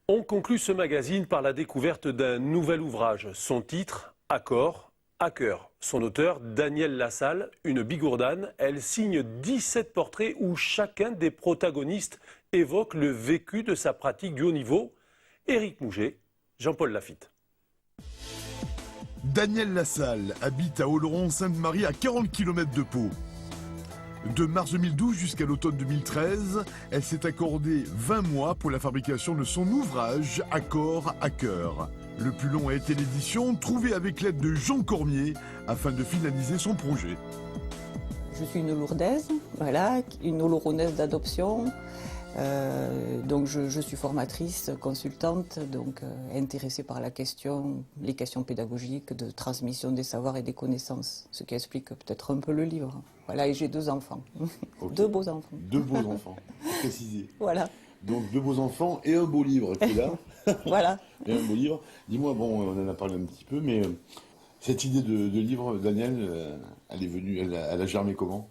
On conclut ce magazine par la découverte d'un nouvel ouvrage. Son titre, Accord, à cœur. Son auteur, Daniel Lassalle, une bigourdane. Elle signe 17 portraits où chacun des protagonistes évoque le vécu de sa pratique du haut niveau. Éric Mouget, Jean-Paul Lafitte. Daniel Lassalle habite à Oloron-Sainte-Marie, à 40 km de Pau. De mars 2012 jusqu'à l'automne 2013, elle s'est accordé 20 mois pour la fabrication de son ouvrage Accord à cœur. Le plus long a été l'édition trouvée avec l'aide de Jean Cormier afin de finaliser son projet. Je suis une Lourdaise, voilà, une Oloronnaise d'adoption. Donc je suis formatrice, consultante, donc intéressée par les questions pédagogiques de transmission des savoirs et des connaissances, ce qui explique peut-être un peu le livre. Voilà, et j'ai 2 enfants, okay. 2 beaux enfants. 2 beaux enfants, précisé. Voilà. Donc 2 beaux enfants et un beau livre qui est là. Voilà. Et un beau livre. Dis-moi, bon, on en a parlé un petit peu, mais cette idée de livre, Daniel, elle est venue, elle a germé comment ?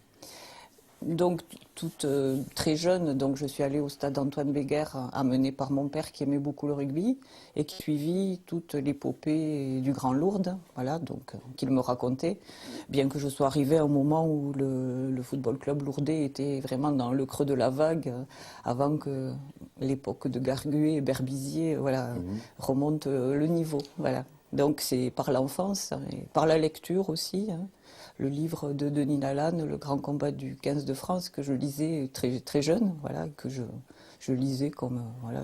Donc, toute très jeune, donc je suis allée au stade Antoine Béguer, amenée par mon père qui aimait beaucoup le rugby et qui suivit toute l'épopée du Grand Lourdes, voilà, donc qu'il me racontait, bien que je sois arrivée à un moment où le football club lourdais était vraiment dans le creux de la vague, avant que l'époque de Garguet et Berbizier, voilà, remonte le niveau, voilà. Donc c'est par l'enfance et par la lecture aussi. Le livre de Denis Lalanne, Le grand combat du 15 de France, que je lisais très, très jeune, voilà, que je lisais comme voilà,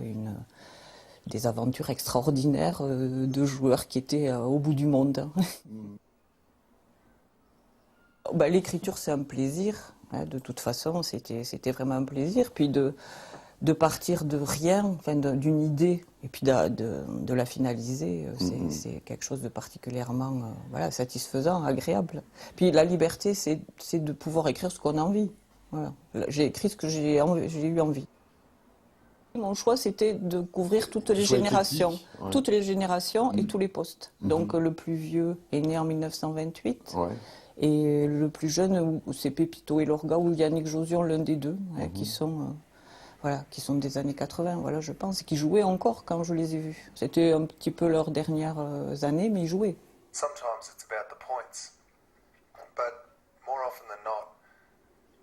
des aventures extraordinaires de joueurs qui étaient au bout du monde. L'écriture, c'est un plaisir, hein, de toute façon, c'était vraiment un plaisir. Puis de partir de rien, enfin d'une idée, et puis de la finaliser, c'est quelque chose de particulièrement voilà, satisfaisant, agréable. Puis la liberté, c'est de pouvoir écrire ce qu'on a envie. Voilà. J'ai écrit ce que j'ai eu envie. Mon choix, c'était de couvrir toutes les générations, ouais. Toutes les générations et tous les postes. Donc le plus vieux est né en 1928. Ouais. Et le plus jeune, c'est Pépito et Lorga ou Yannick Josion, l'un des deux, hein, qui sont des années 80, voilà, je pense, et qui jouaient encore quand je les ai vus. C'était un petit peu leurs dernières années, mais ils jouaient. Sometimes it's about the points, but more often than not,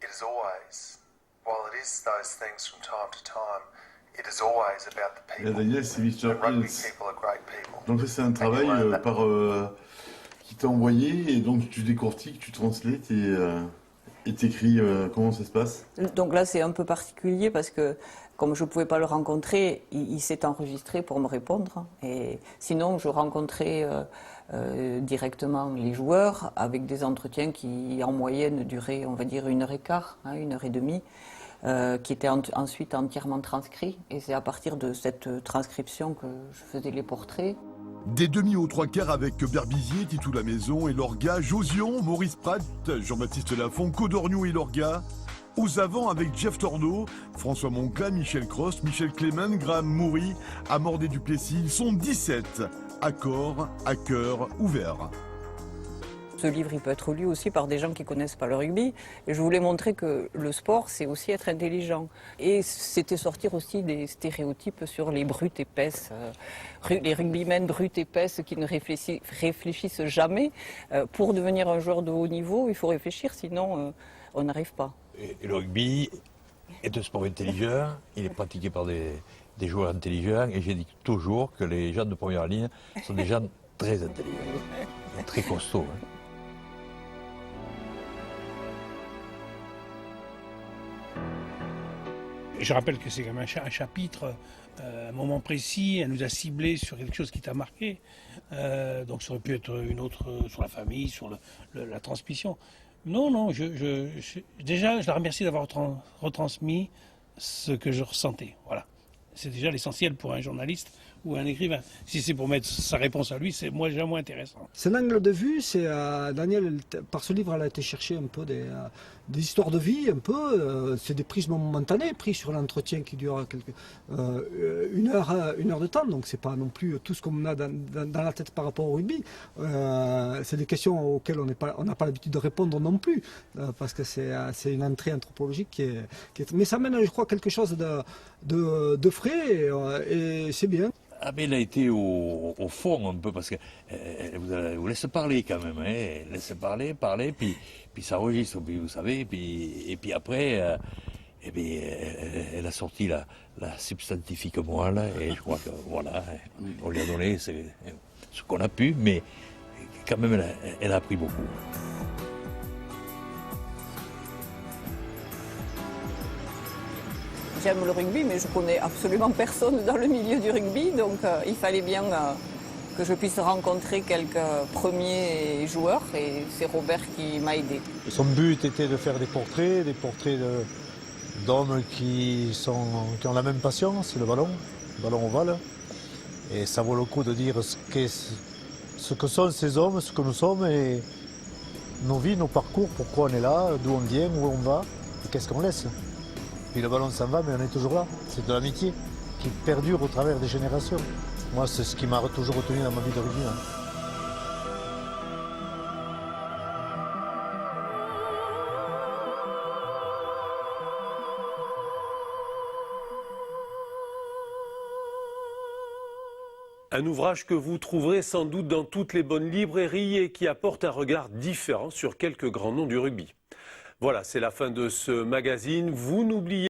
it is always, while it is those things from time to time, it is always about the people. Daniel, c'est Mr. Rugby people are great people. Donc c'est un travail qui t'a envoyé, et donc tu décortiques, tu translates et t'écris, comment ça se passe ? Donc là, c'est un peu particulier parce que, comme je ne pouvais pas le rencontrer, il s'est enregistré pour me répondre. Et sinon, je rencontrais directement les joueurs avec des entretiens qui, en moyenne, duraient, on va dire, 1h15, 1h30, qui étaient ensuite entièrement transcrits. Et c'est à partir de cette transcription que je faisais les portraits. Des demi aux 3/4 avec Berbizier, Titou Lamaison et Lorga, Josion, Maurice Pratt, Jean-Baptiste Lafont, Codorniou et Lorga. Aux avants avec Jeff Torneau, François Moncla, Michel Cross, Michel Clément, Graham Moury, Amordé Duplessis. Ils sont 17. Accords, à cœur, ouverts. Ce livre, il peut être lu aussi par des gens qui ne connaissent pas le rugby. Et je voulais montrer que le sport, c'est aussi être intelligent. Et c'était sortir aussi des stéréotypes sur les brutes épaisses, les rugbymen brutes épaisses qui ne réfléchissent jamais. Pour devenir un joueur de haut niveau, il faut réfléchir, sinon on n'arrive pas. Et le rugby est un sport intelligent, il est pratiqué par des joueurs intelligents. Et j'ai dit toujours que les gens de première ligne sont des gens très intelligents, très costauds. Hein. Je rappelle que c'est comme un chapitre, un moment précis, elle nous a ciblé sur quelque chose qui t'a marqué. Donc ça aurait pu être une autre sur la famille, sur la transmission. Non, déjà je la remercie d'avoir retransmis ce que je ressentais. Voilà. C'est déjà l'essentiel pour un journaliste ou un écrivain. Si c'est pour mettre sa réponse à lui, c'est déjà moins intéressant. C'est l'angle de vue, Daniel, par ce livre, elle a été chercher un peu des histoires de vie un peu. C'est des prises momentanées, prises sur l'entretien qui dure une heure de temps. Donc c'est pas non plus tout ce qu'on a dans la tête par rapport au rugby. C'est des questions auxquelles on n'a pas l'habitude de répondre non plus, parce que c'est une entrée anthropologique qui est... Mais ça mène, je crois, quelque chose de frais et c'est bien. Ah mais elle a été au fond un peu parce que vous laisse parler quand même, hein, elle laisse parler, puis ça enregistre, puis vous savez, et puis après, elle a sorti la substantifique moelle et je crois que voilà, on lui a donné ce qu'on a pu, mais quand même elle a appris beaucoup. J'aime le rugby, mais je connais absolument personne dans le milieu du rugby, donc il fallait bien que je puisse rencontrer quelques premiers joueurs, et c'est Robert qui m'a aidé. Son but était de faire des portraits d'hommes qui ont la même passion, c'est le ballon ovale. Et ça vaut le coup de dire ce que sont ces hommes, ce que nous sommes, et nos vies, nos parcours, pourquoi on est là, d'où on vient, où on va, et qu'est-ce qu'on laisse. Puis le ballon s'en va, mais on est toujours là. C'est de l'amitié qui perdure au travers des générations. Moi, c'est ce qui m'a toujours retenu dans ma vie de rugby. Un ouvrage que vous trouverez sans doute dans toutes les bonnes librairies et qui apporte un regard différent sur quelques grands noms du rugby. Voilà, c'est la fin de ce magazine. Vous n'oubliez